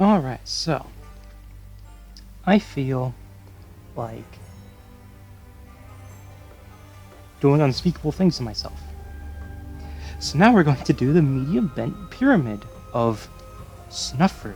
Alright, so I feel like doing unspeakable things to myself. So now we're going to do the medium bent pyramid of Snufru.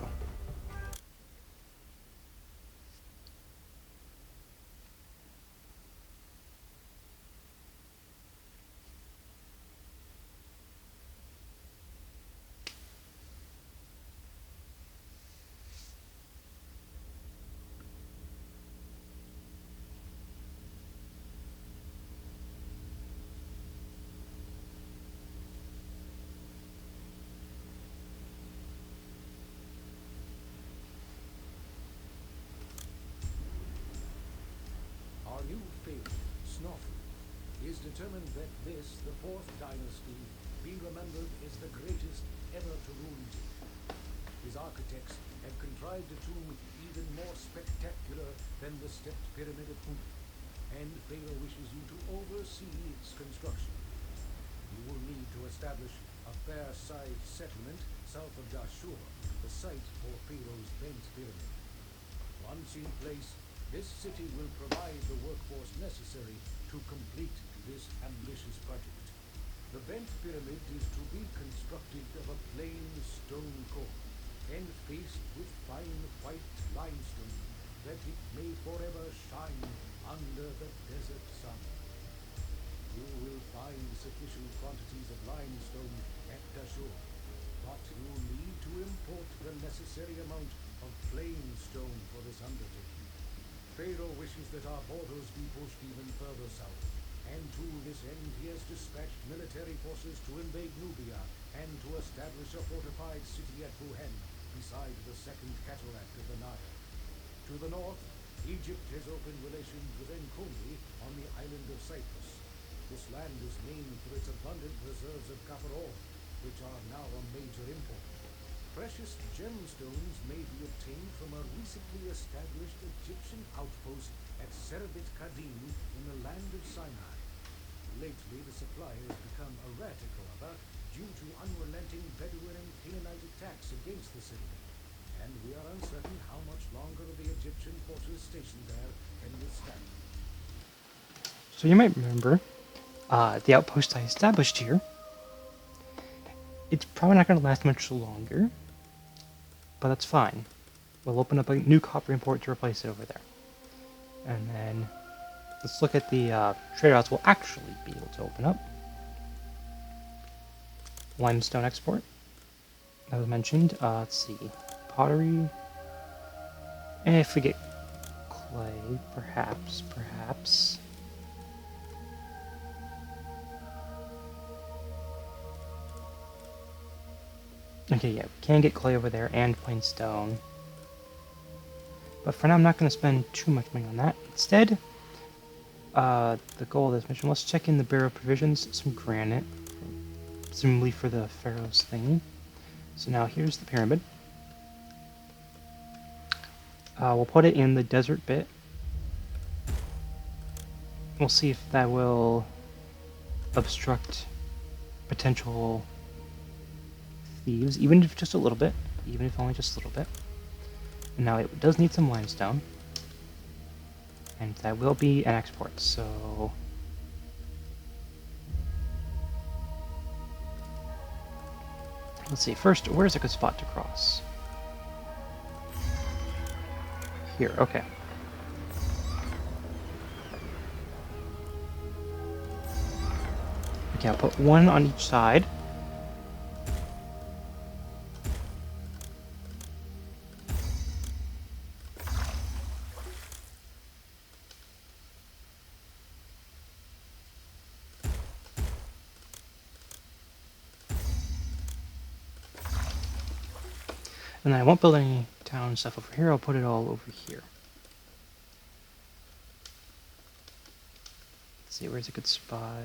Our new favorite, Snoffru, is determined that this, the fourth dynasty, be remembered as the greatest ever to rule Egypt. His architects have contrived a tomb even more spectacular than the stepped pyramid of Khufu, and Pharaoh wishes you to oversee its construction. You will need to establish a fair-sized settlement south of Dashur, the site for Pharaoh's bent pyramid. Once in place, this city will provide the workforce necessary to complete this ambitious project. The bent pyramid is to be constructed of a plain stone core and faced with fine white limestone, that it may forever shine under the desert sun. You will find sufficient quantities of limestone at Dashur, but you will need to import the necessary amount of plain stone for this undertaking. Pharaoh wishes that our borders be pushed even further south, and to this end he has dispatched military forces to invade Nubia and to establish a fortified city at Buhen, beside the second cataract of the Nile. To the north, Egypt has opened relations with Enkomi on the island of Cyprus. This land is named for its abundant reserves of copper ore, which are now a major import. Precious gemstones may be obtained from a recently established Egyptian outpost at Serebit Kadim in the land of Sinai. Lately, the supply has become erratic, however, due to unrelenting Bedouin and Canaanite attacks against the city, and we are uncertain how much longer the Egyptian forces stationed there can withstand. So you might remember the outpost I established here. It's probably not going to last much longer, but that's fine. We'll open up a new copper import to replace it over there. And then let's look at the trade routes we'll actually be able to open up. Limestone export, that was mentioned. Let's see. Pottery. And if we get clay, perhaps. Okay, yeah, we can get clay over there and plain stone. But for now, I'm not going to spend too much money on that. Instead, the goal of this mission, let's check in the Bureau of Provisions, some granite, presumably for the Pharaoh's thing. So now here's the pyramid. We'll put it in the desert bit. We'll see if that will obstruct potential thieves, even if just a little bit, even if only just a little bit. And now it does need some limestone, and that will be an export, so let's see. First, where's a good spot to cross? Here, okay. Okay, I'll put one on each side. And then I won't build any town stuff over here, I'll put it all over here. Let's see, where's a good spot?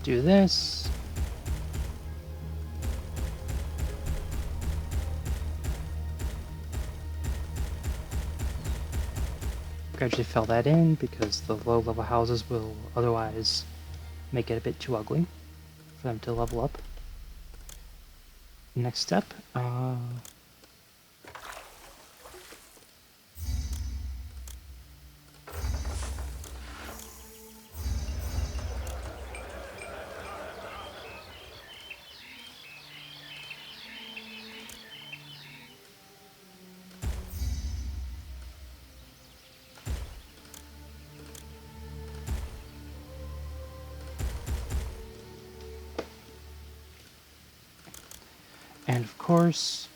do this. Gradually fill that in because the low level houses will otherwise make it a bit too ugly for them to level up. Next step, and of course,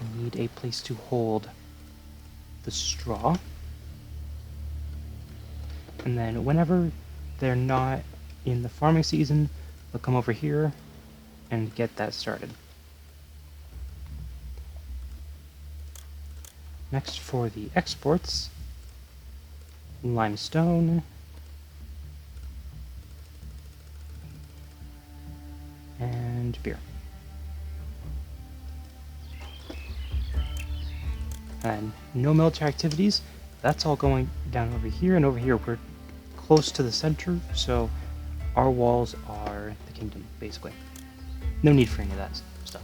we need a place to hold the straw. And then whenever they're not in the farming season, they'll come over here and get that started. Next, for the exports, limestone, and beer. And no military activities, that's all going down over here, and over here we're close to the center, so our walls are the kingdom, basically. No need for any of that stuff.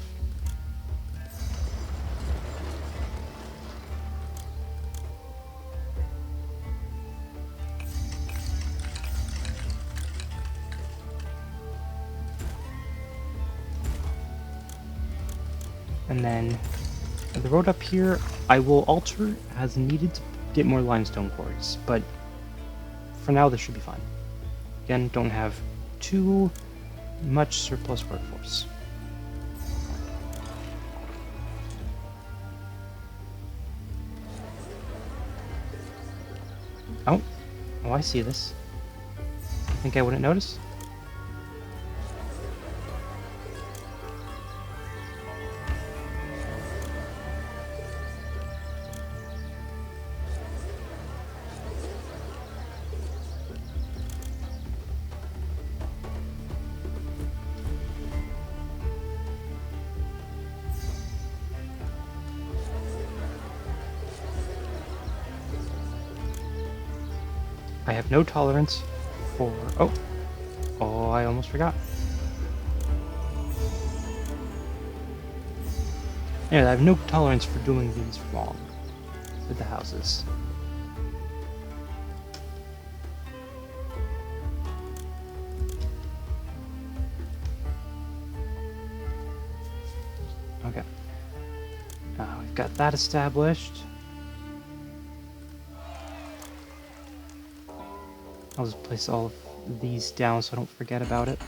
And then the road up here, I will alter as needed to get more limestone quarries, but for now this should be fine. Again, don't have too much surplus workforce. Oh, I see this. I think I wouldn't notice. I have no tolerance for... Oh, I almost forgot. Anyway, I have no tolerance for doing these wrong with the houses. Okay. We've got that established. I'll just place all of these down so I don't forget about it.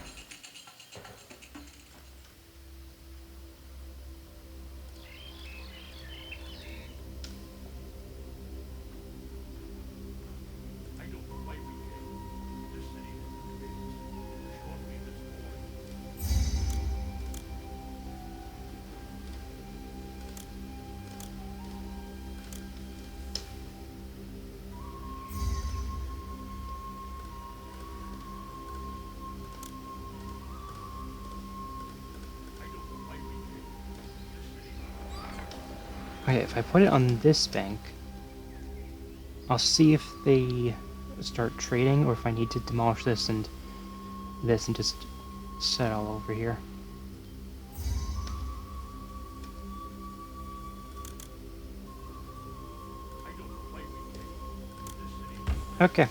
Okay, if I put it on this bank, I'll see if they start trading or if I need to demolish this and just set it all over here. Okay.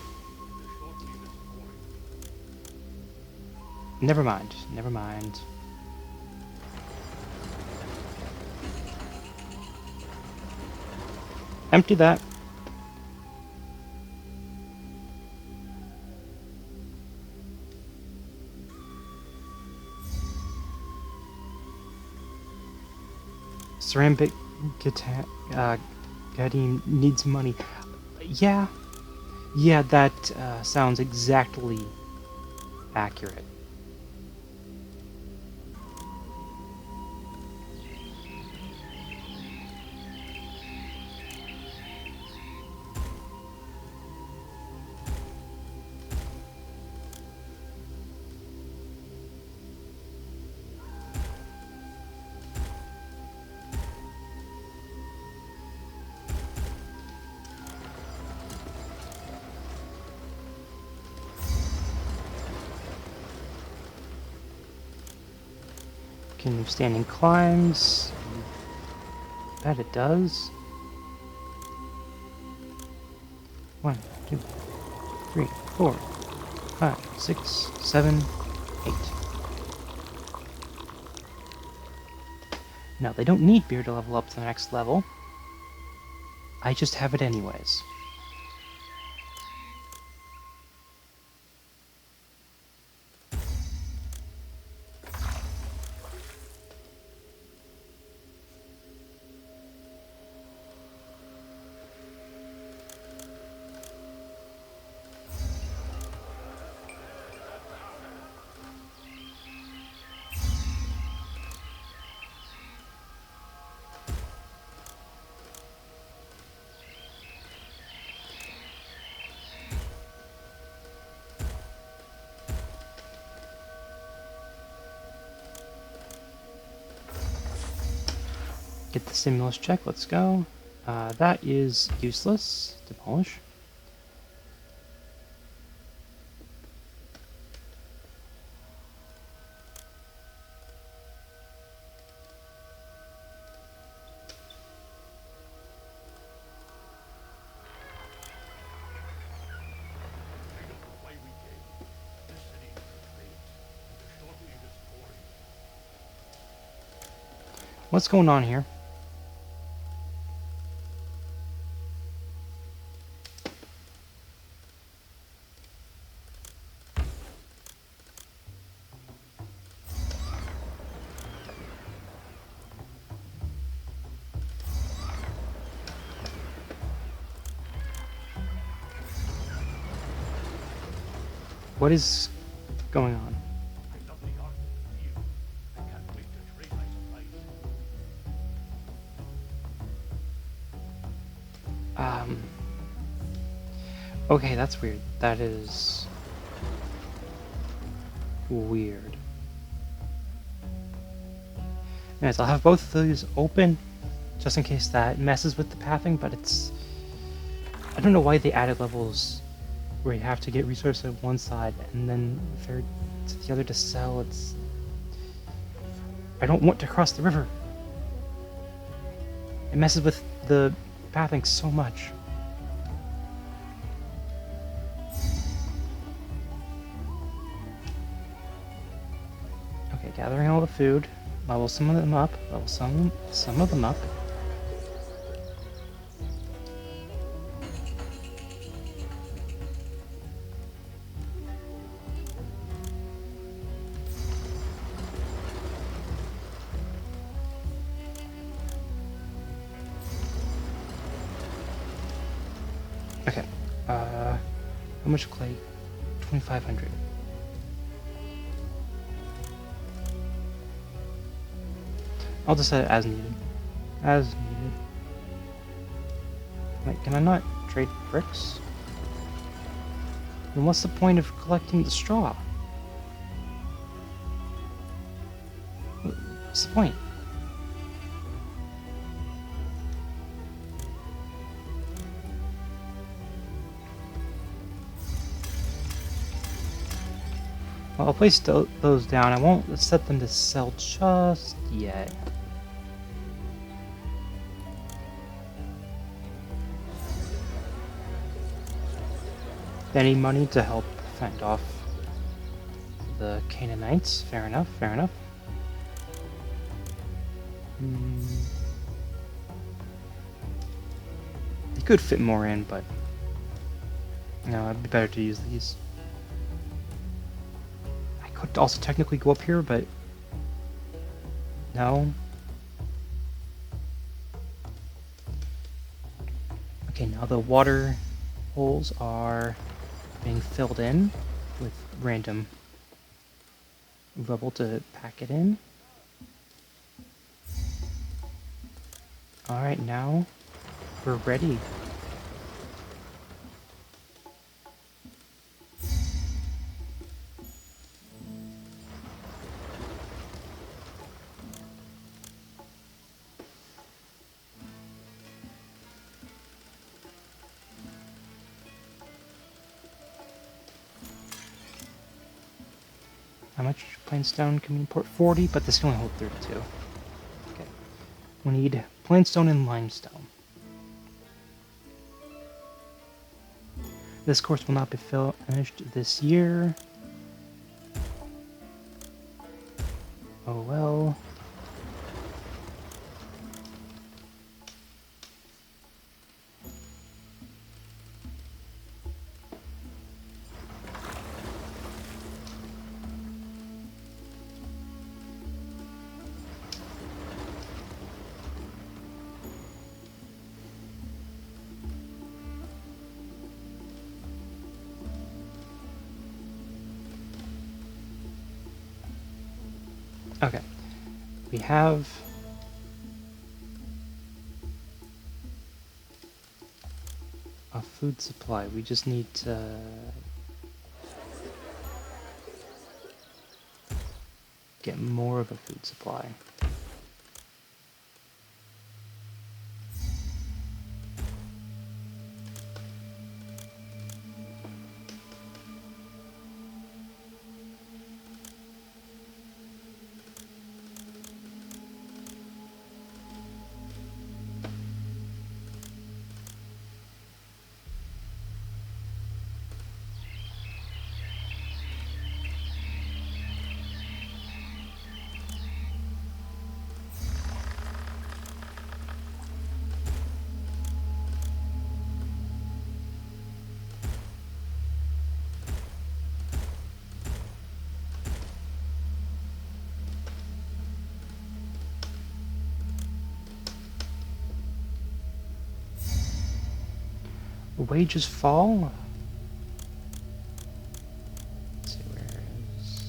Never mind. Never mind. Empty that. Ceramic Gadim needs money. Yeah, that sounds exactly accurate. Can standing climbs? Bet it does. 1, 2, 3, 4, 5, 6, 7, 8. Now, they don't need beer to level up to the next level. I just have it anyways. Get the stimulus check, let's go. That is useless. Demolish. What's going on here? What is going on? Okay, that's weird. That is weird. Anyways, I'll have both of these open just in case that messes with the pathing, but it's... I don't know why they added levels where you have to get resources at one side and then ferry to the other to sell. It's... I don't want to cross the river. It messes with the pathing so much. Okay, gathering all the food. Level some of them up. Level some of them up. Okay. How much clay? 2,500. I'll just set it as needed. As needed. Wait, can I not trade bricks? Then what's the point of collecting the straw? What's the point? Well, I'll place those down. I won't set them to sell just yet. Any money to help fend off the Canaanites? Fair enough, fair enough. You could fit more in, but no, it'd be better to use these. I could also technically go up here, but no. Okay, now the water holes are being filled in with random rubble to pack it in. Alright, now we're ready. How much plain stone can we import? 40, but this can only hold 32. Okay. We need plain stone and limestone. This course will not be finished this year. Oh well. Okay. We have a food supply. We just need to get more of a food supply. Wages fall? Let's see, where is...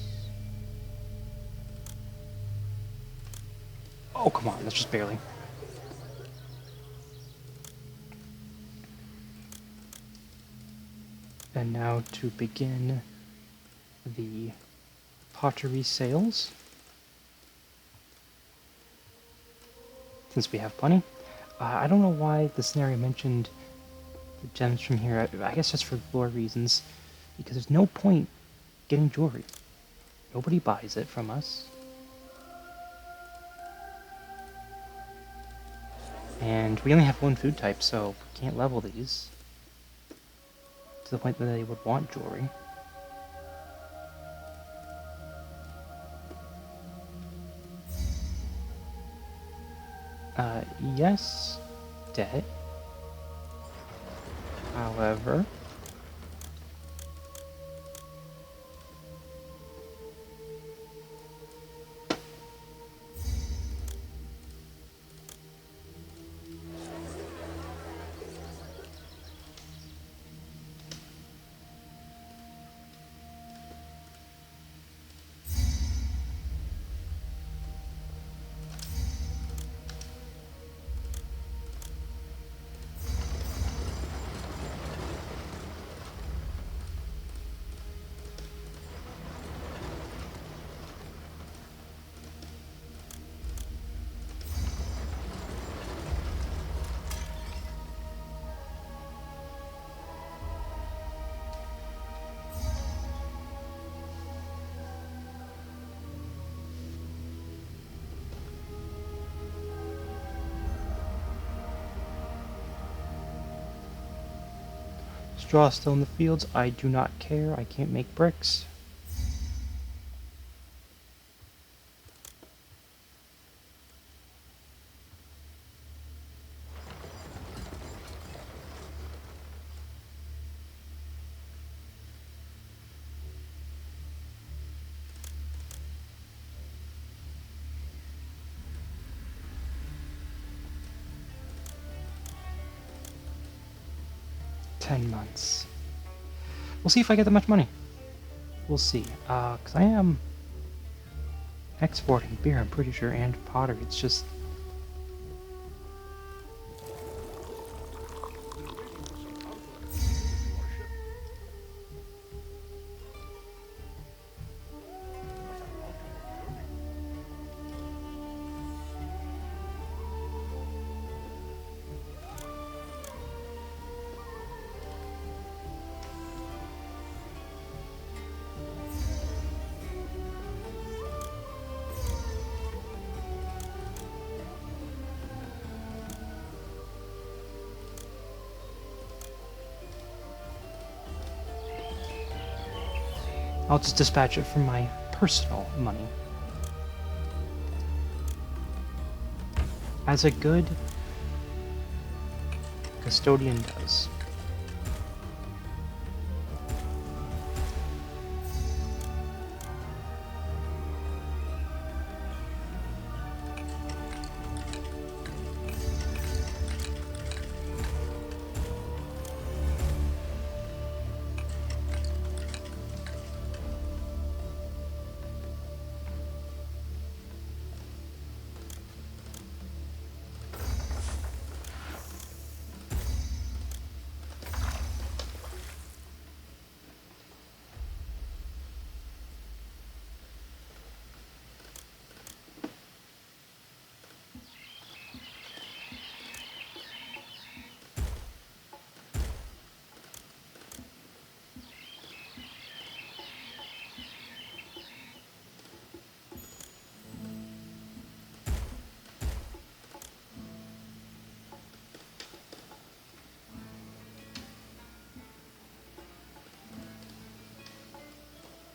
Oh, come on, that's just barely. And now to begin the pottery sales. Since we have plenty. I don't know why the scenario mentioned the gems from here. I guess just for lore reasons. Because there's no point getting jewelry. Nobody buys it from us. And we only have one food type, so we can't level these to the point that they would want jewelry. Yes, debt. However, straw still in the fields. I do not care. I can't make bricks. $10. We'll see if I get that much money. We'll see. Because I am exporting beer, I'm pretty sure, and pottery. It's just... I'll just dispatch it from my personal money. As a good custodian does.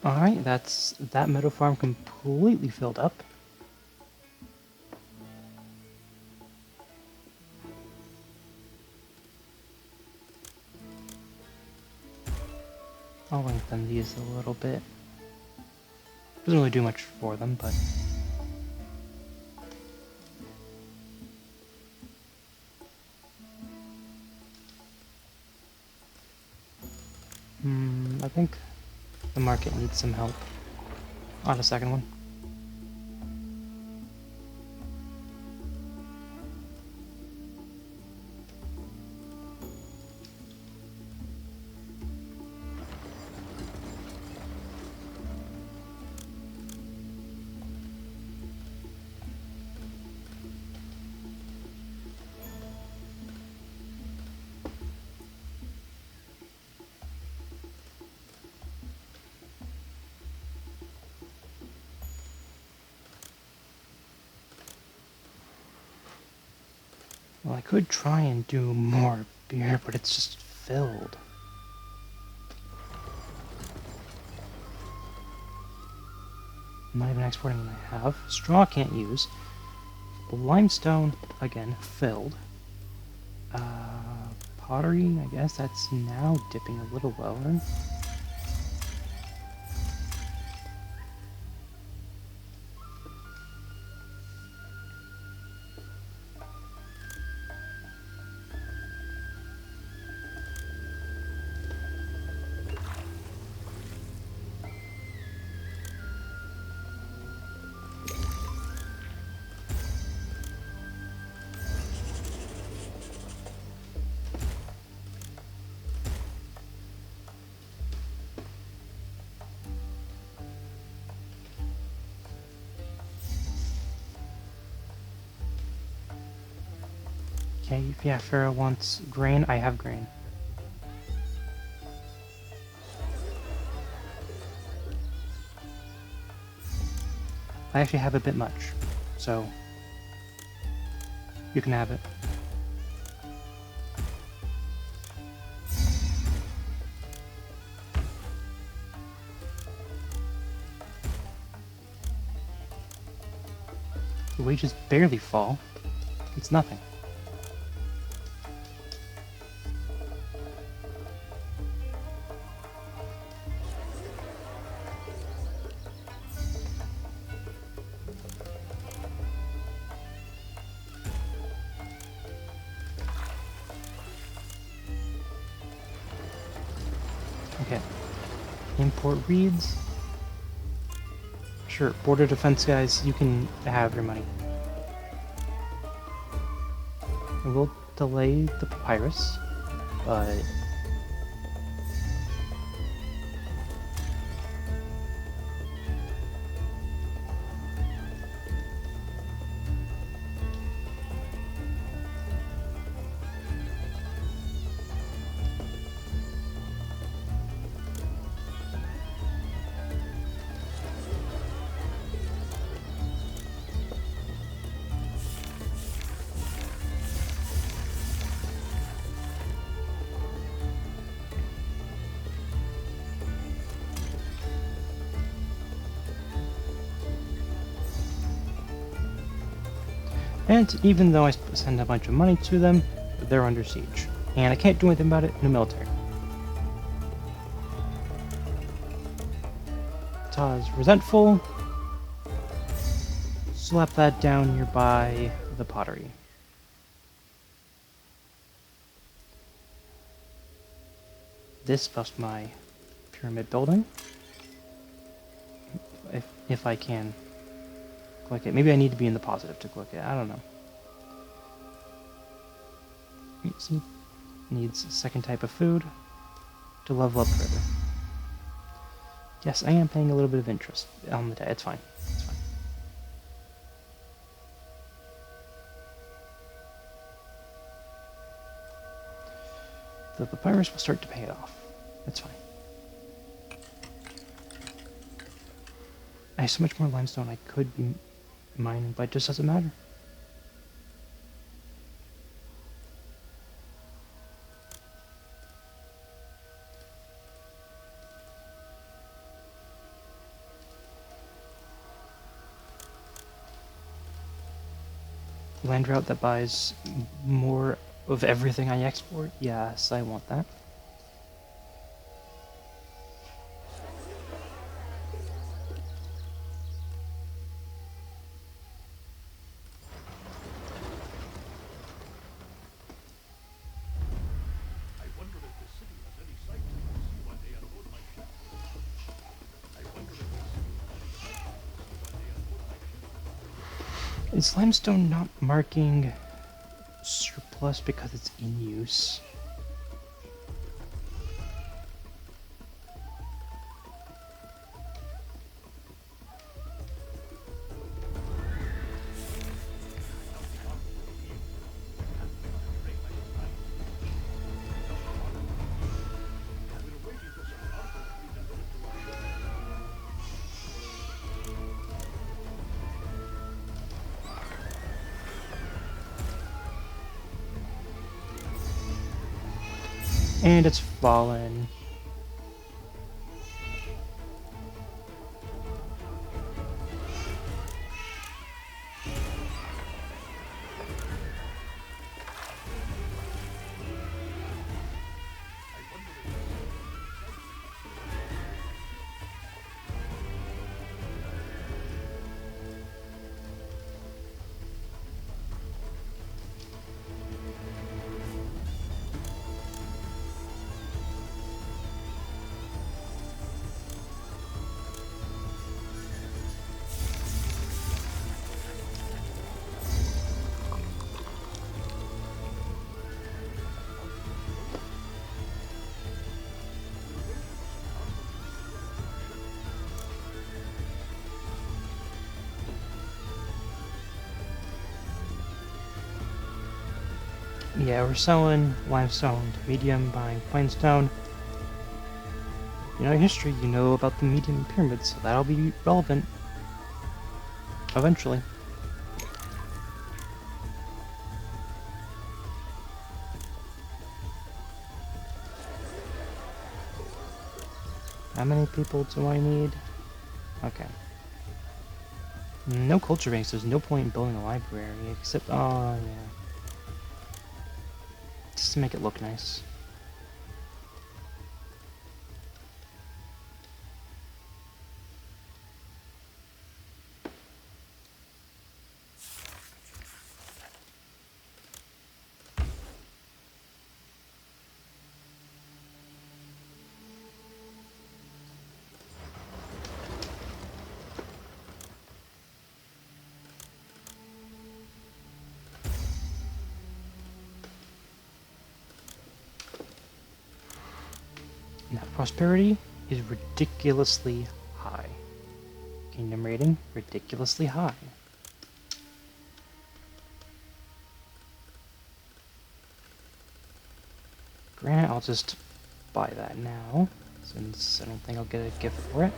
Alright, that's that meadow farm completely filled up. I'll lengthen these a little bit. Doesn't really do much for them, but... I think the market needs some help. On a second one. Well, I could try and do more beer, but it's just filled. I'm not even exporting what I have. Straw can't use. Limestone, again, filled. Pottery, I guess that's now dipping a little lower. Okay, yeah, Pharoah wants grain. I have grain. I actually have a bit much, so you can have it. The wages barely fall. It's nothing. Okay. Import reeds. Sure, border defense guys, you can have your money. I will delay the papyrus, but... And even though I send a bunch of money to them, they're under siege. And I can't do anything about it, no military. Ta's resentful. Slap that down nearby the pottery. This busts my pyramid building. If I can click it. Maybe I need to be in the positive to click it. I don't know. See, needs a second type of food to level up further. Yes, I am paying a little bit of interest on the day. It's fine. It's fine. The papyrus will start to pay it off. That's fine. I have so much more limestone I could be mining, but it just doesn't matter. Land route that buys more of everything I export? Yes, I want that. I wonder if the city has any sight to see when they unload my ship. I wonder if the city has any sight to see when they unload my ship. Is limestone not marking surplus because it's in use? And it's fallen. Yeah, we're selling limestone to medium, buying plain stone. You know history, you know about the medium pyramids, so that'll be relevant eventually. How many people do I need? Okay. No culture banks, there's no point in building a library, except, oh yeah. Just to make it look nice. Now, prosperity is ridiculously high. Kingdom rating, ridiculously high. Granted, I'll just buy that now, since I don't think I'll get a gift for it.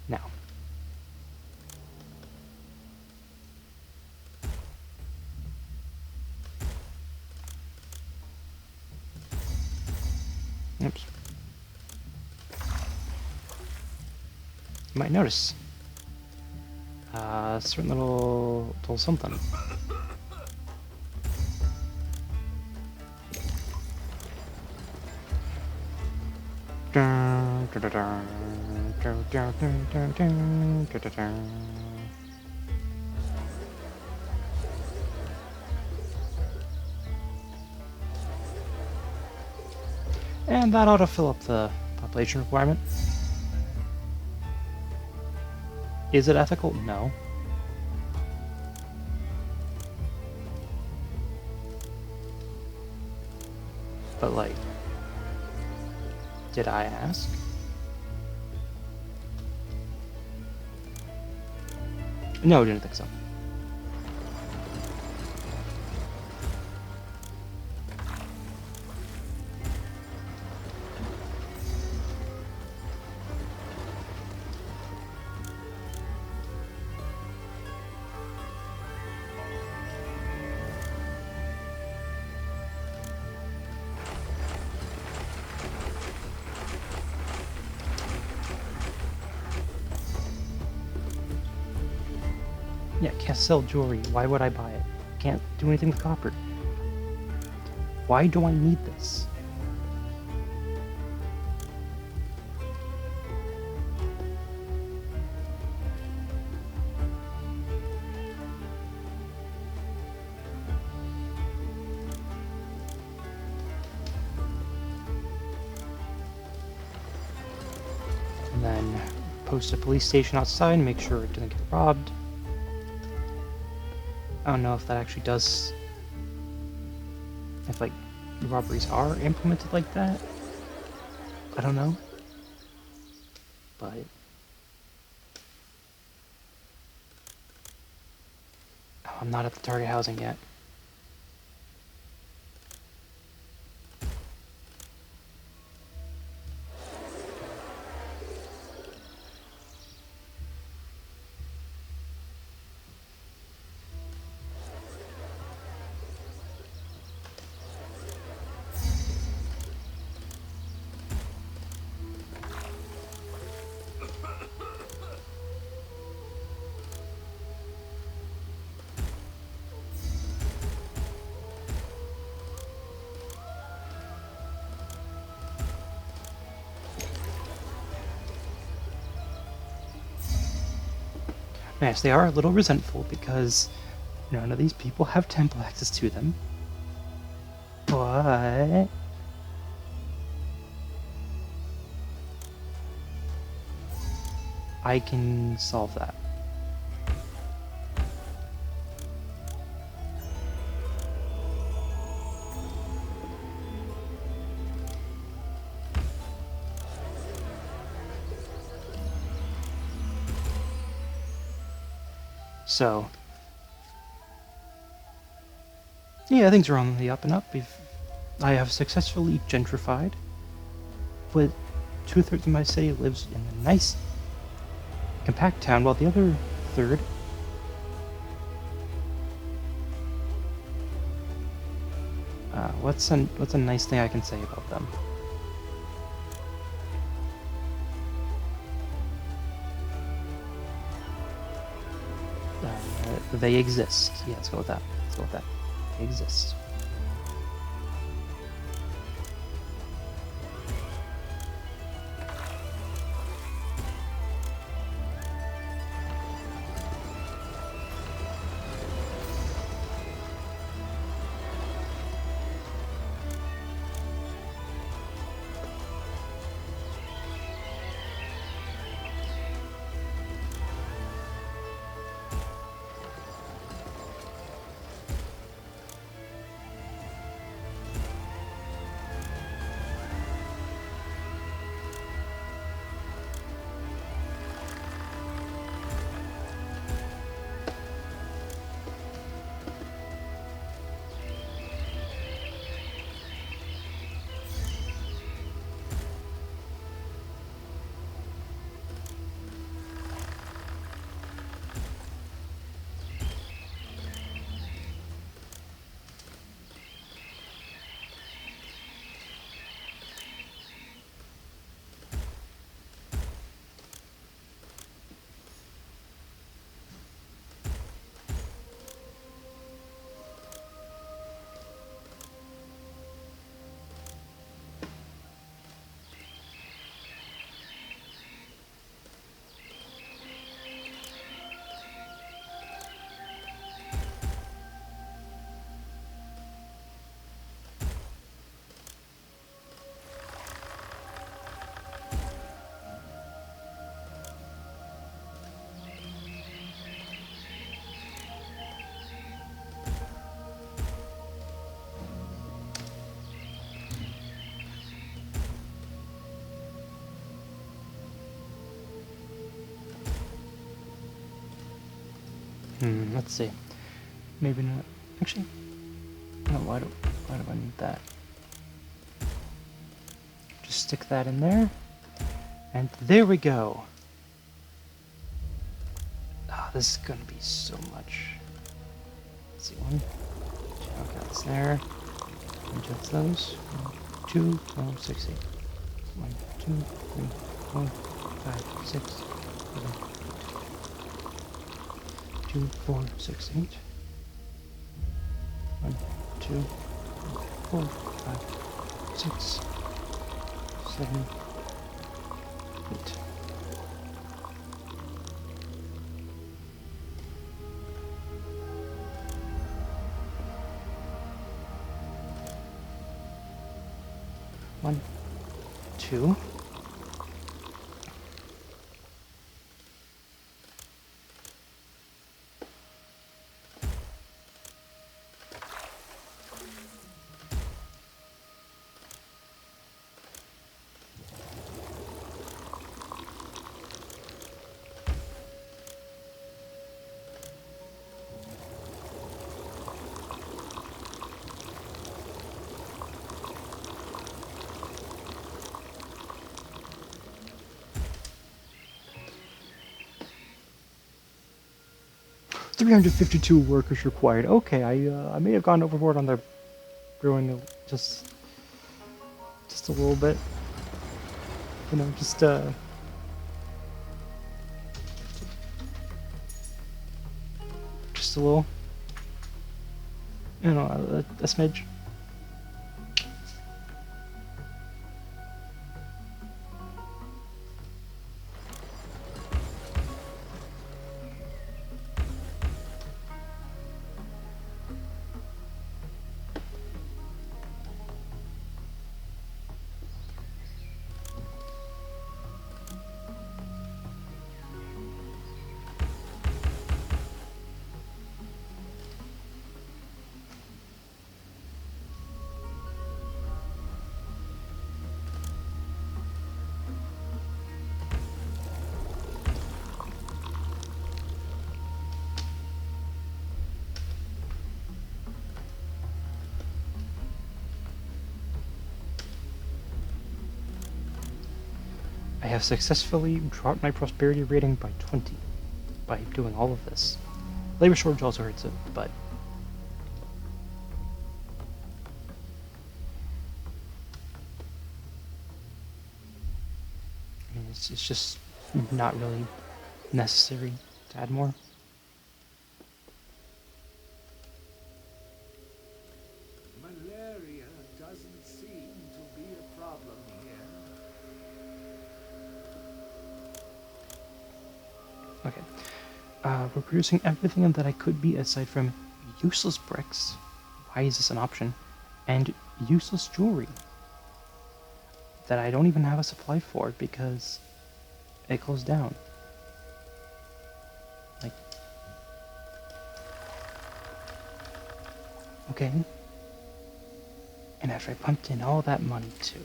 Now, oops. You might notice Certain little something. And that ought to fill up the population requirement. Is it ethical? No. But, like, did I ask? No, I didn't think so. Yeah, can't sell jewelry. Why would I buy it? Can't do anything with copper. Why do I need this? And then post a police station outside and make sure it doesn't get robbed. I don't know if that actually does... if, like, robberies are implemented like that. I don't know. But... oh, I'm not at the target housing yet. Yes, they are a little resentful because none of these people have temple access to them. But... I can solve that. So, yeah, things are on the up and up. I have successfully gentrified, but 2/3 of my city lives in a nice, compact town, while the other third what's a nice thing I can say about them? They exist. Yeah, let's go with that. Let's go with that. They exist. Let's see. Maybe not. Actually, no, why do I need that? Just stick that in there. And there we go. Ah, this is gonna be so much. Let's see, 1, 2, okay, that's there. And just those. 1, 2, 4, 6, 8. 1, 2, 3, 4, 5, 6, 7, 8. 2, 4, 6, 8. 1, 2, 4, 5, 6, 7, 8. One, two. $352 workers required. Okay, I may have gone overboard on the brewing just a little bit. You know, just a little. You know, a smidge. I have successfully dropped my prosperity rating by 20 by doing all of this. Labor shortage also hurts it, but I mean, it's just not really necessary to add more. Malaria doesn't seem to be a problem here. Okay. We're producing everything that I could be aside from useless bricks. Why is this an option? And useless jewelry that I don't even have a supply for because it goes down. Like, okay. And after I pumped in all that money too.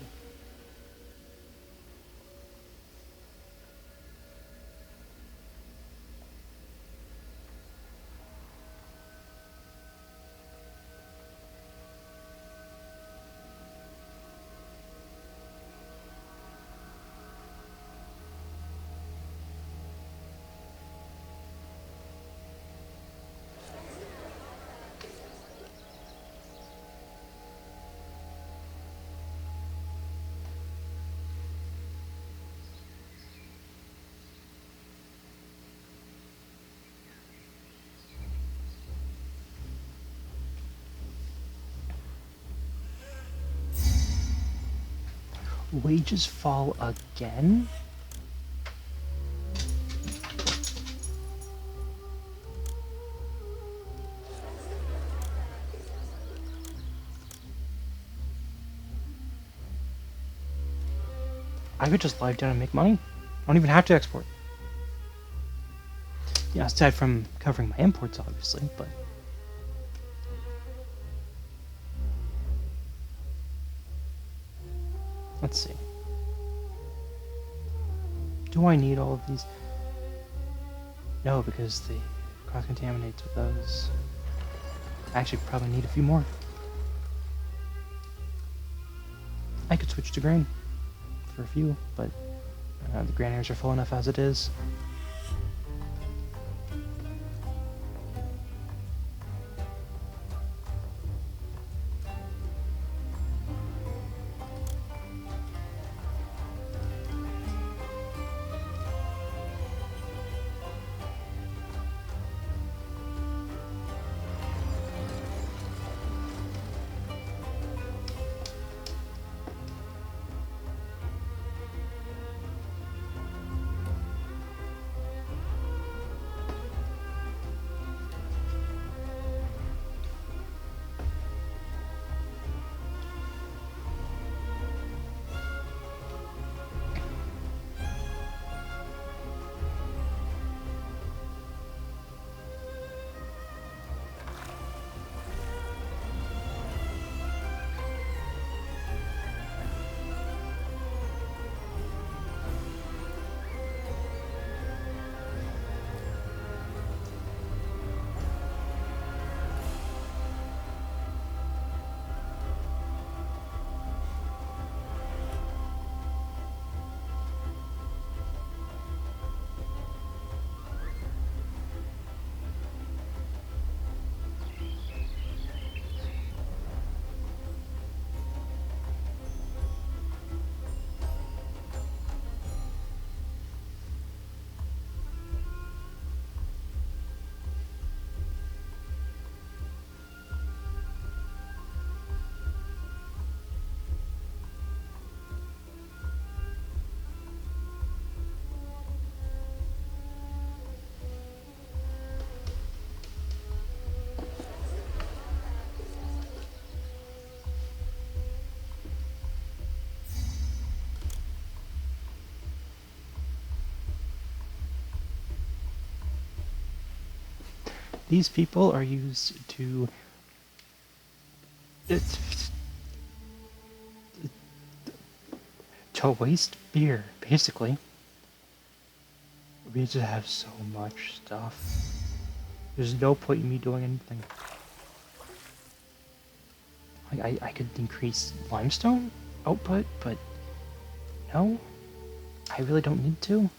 Wages fall again? I could just lie down and make money. I don't even have to export. Yeah, aside from covering my imports, obviously, but... Let's see. Do I need all of these? No, because the cross-contaminates with those. I actually probably need a few more. I could switch to grain for a few, but the granaries are full enough as it is. These people are used to waste beer, basically. We just have so much stuff. There's no point in me doing anything. Like, I could increase limestone output, but no, I really don't need to.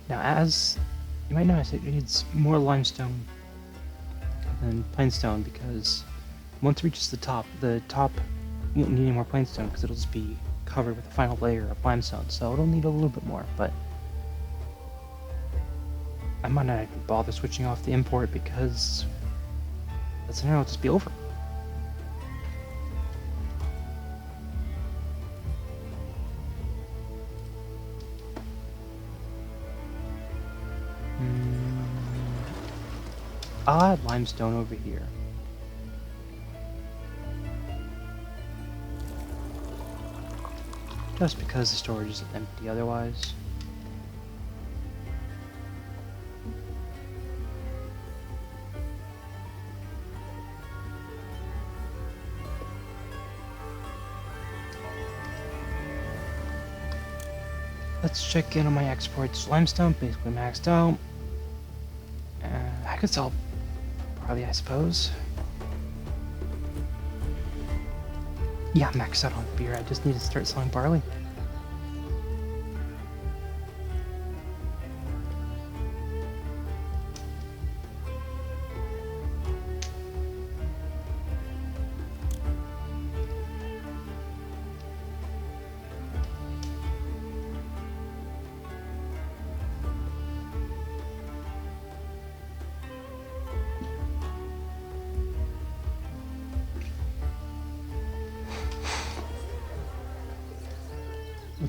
Now, as you might notice, it needs more limestone than plainstone because once it reaches the top won't need any more plainstone because it'll just be covered with a final layer of limestone, so it'll need a little bit more, but I might not even bother switching off the import because the scenario will just be over. I'll add limestone over here. Just because the storage is empty otherwise. Let's check in on my exports. Limestone, basically maxed out. I could sell barley, I suppose. Yeah, maxed out on beer. I just need to start selling barley.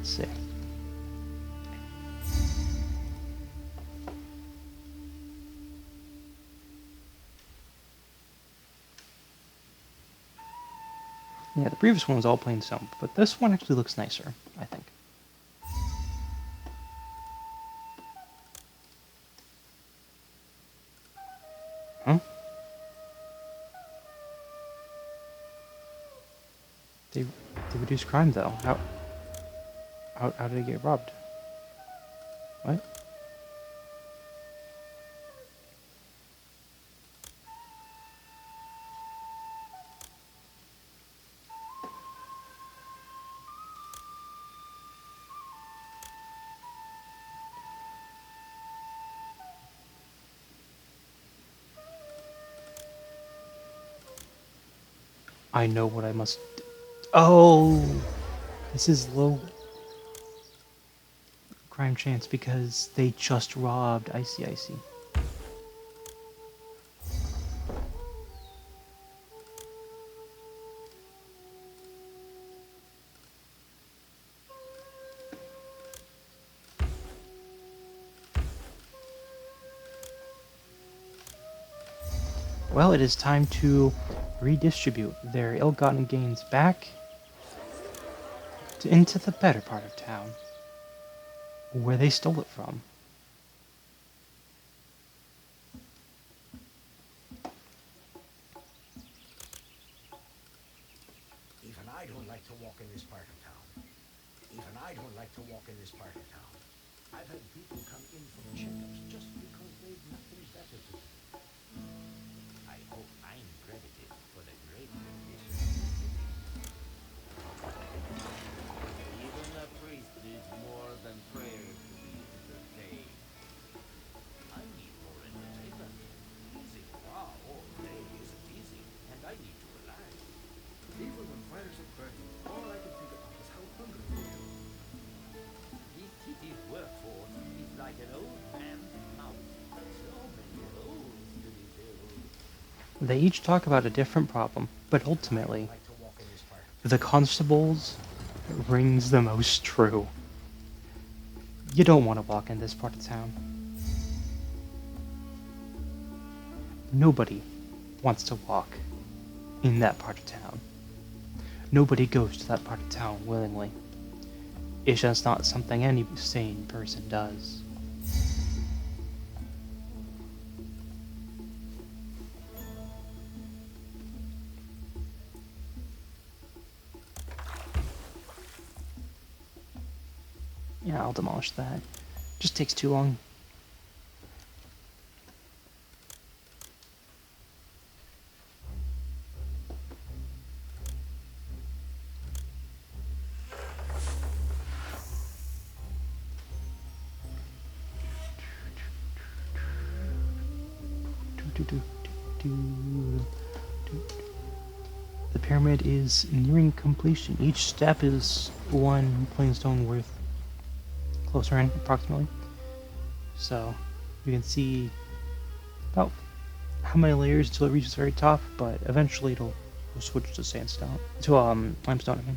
Let's see. Yeah, the previous one was all plain stone, but this one actually looks nicer, I think. Huh? They reduced crime though. How did it get robbed? What? I know what I must. Oh, this is low crime chance because they just robbed. I see. I see. Well, it is time to redistribute their ill-gotten gains back into the better part of town, where they stole it from. Even I don't like to walk in this part of town. Even I don't like to walk in this part of town. I've had people come in for checkups just because they've nothing better to do. I hope I'm credited for the great rendition. Even a priest needs more than prayer to be entertained. I need more entertainment. Losing wow all day isn't easy, and I need to relax. Even when fires are burning, all I can think about is how hungry I am. This city's workforce is like an old man's mouth. So many holes to be filled. They each talk about a different problem, but ultimately, I like to walk in this part of the constable's rings the most true. You don't want to walk in this part of town. Nobody wants to walk in that part of town. Nobody goes to that part of town willingly. It's just not something any sane person does. Yeah, I'll demolish that. Just takes too long. The pyramid is nearing completion. Each step is one plain stone worth, closer in approximately. So you can see about how many layers until it reaches the very top, but eventually it'll switch to sandstone, to limestone. I mean.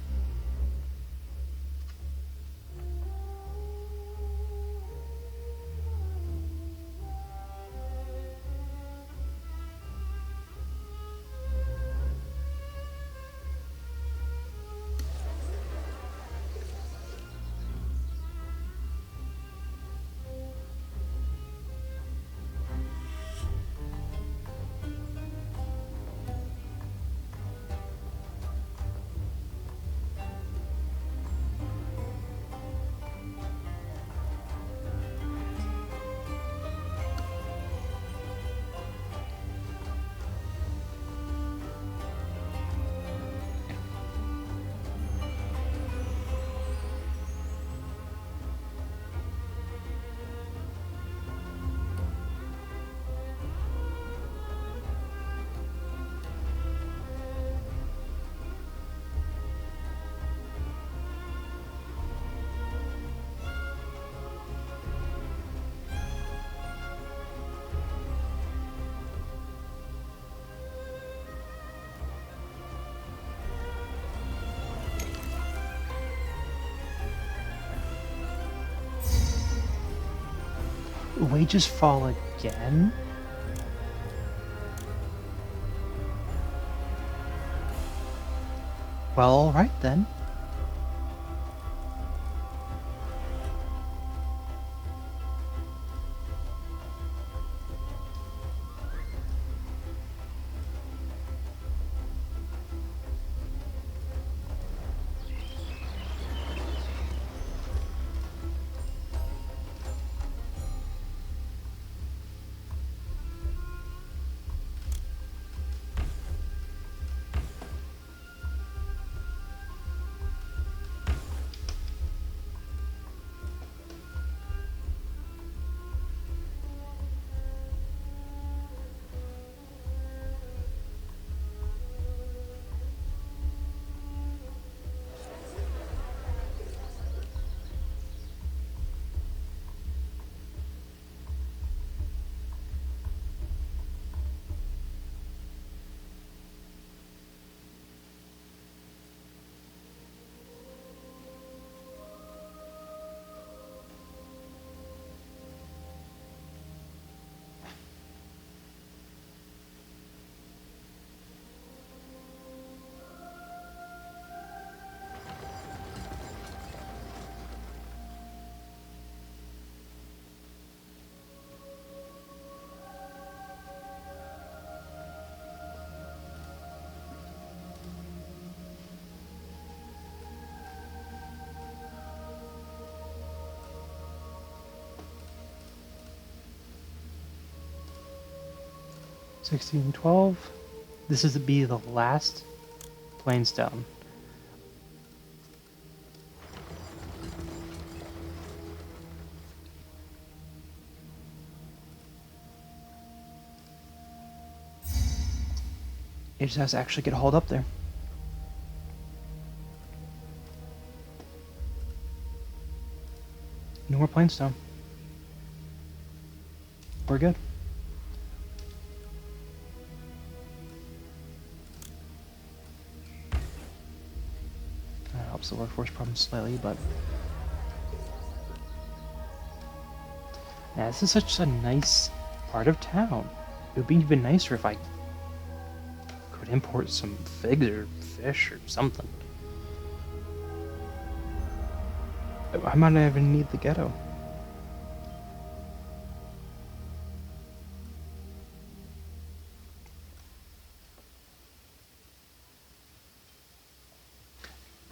Wages fall again? Well, alright then. $16.12. This is to be the last plainstone. It just has to actually get hauled up there. No more plainstone. We're good. That helps the workforce problem slightly, but yeah, this is such a nice part of town. It would be even nicer if I could import some figs or fish or something. I might not even need the ghetto.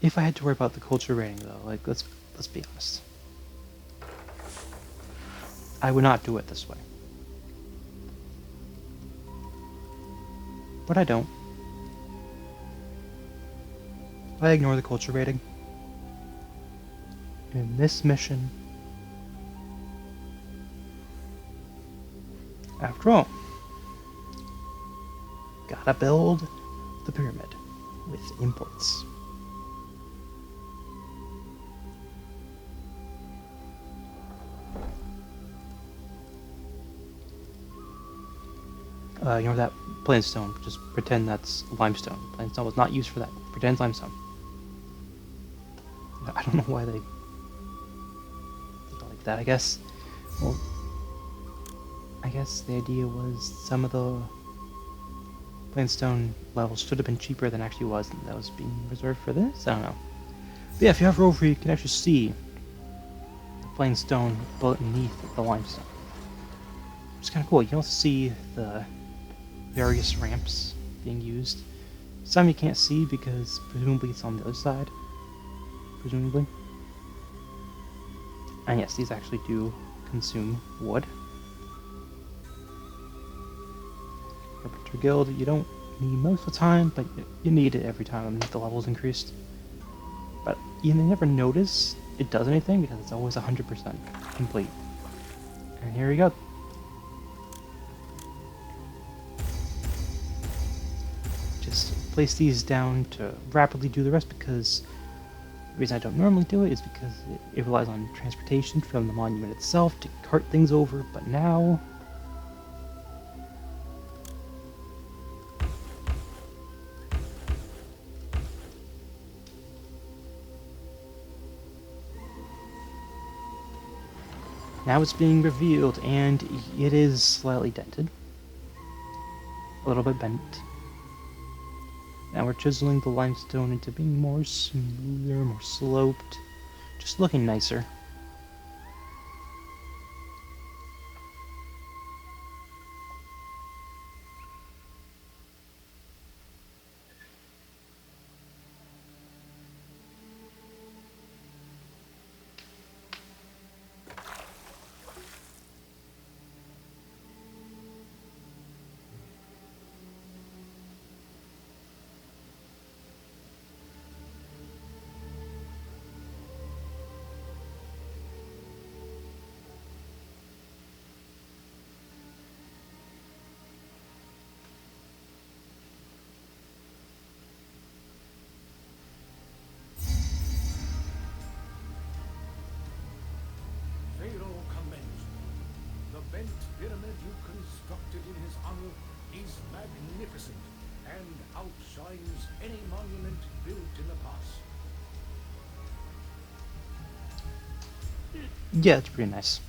If I had to worry about the culture rating though, like let's be honest. I would not do it this way. But I don't. I ignore the culture rating. In this mission, after all, gotta build the pyramid with imports. Ignore that plainstone. Just pretend that's limestone. Plainstone was not used for that. Pretend it's limestone. I don't know why they did it like that. I guess. Well, I guess the idea was some of the plainstone levels should have been cheaper than actually was, and that was being reserved for this. I don't know. But yeah, if you hover over, you can actually see the plainstone beneath the limestone. It's kind of cool. You can also see the various ramps being used. Some you can't see because presumably it's on the other side. Presumably. And yes, these actually do consume wood. Carpenter Guild, you don't need most of the time, but you need it every time the level's increased. But you never notice it does anything because it's always 100% complete. And here we go. Just place these down to rapidly do the rest because the reason I don't normally do it is because it relies on transportation from the monument itself to cart things over, but now Now it's being revealed, and it is slightly dented. A little bit bent. Now we're chiseling the limestone into being more smoother, more sloped. Just looking nicer. Pharaoh commends you. The bent pyramid you constructed in his honor is magnificent and outshines any monument built in the past. Yeah, it's pretty nice.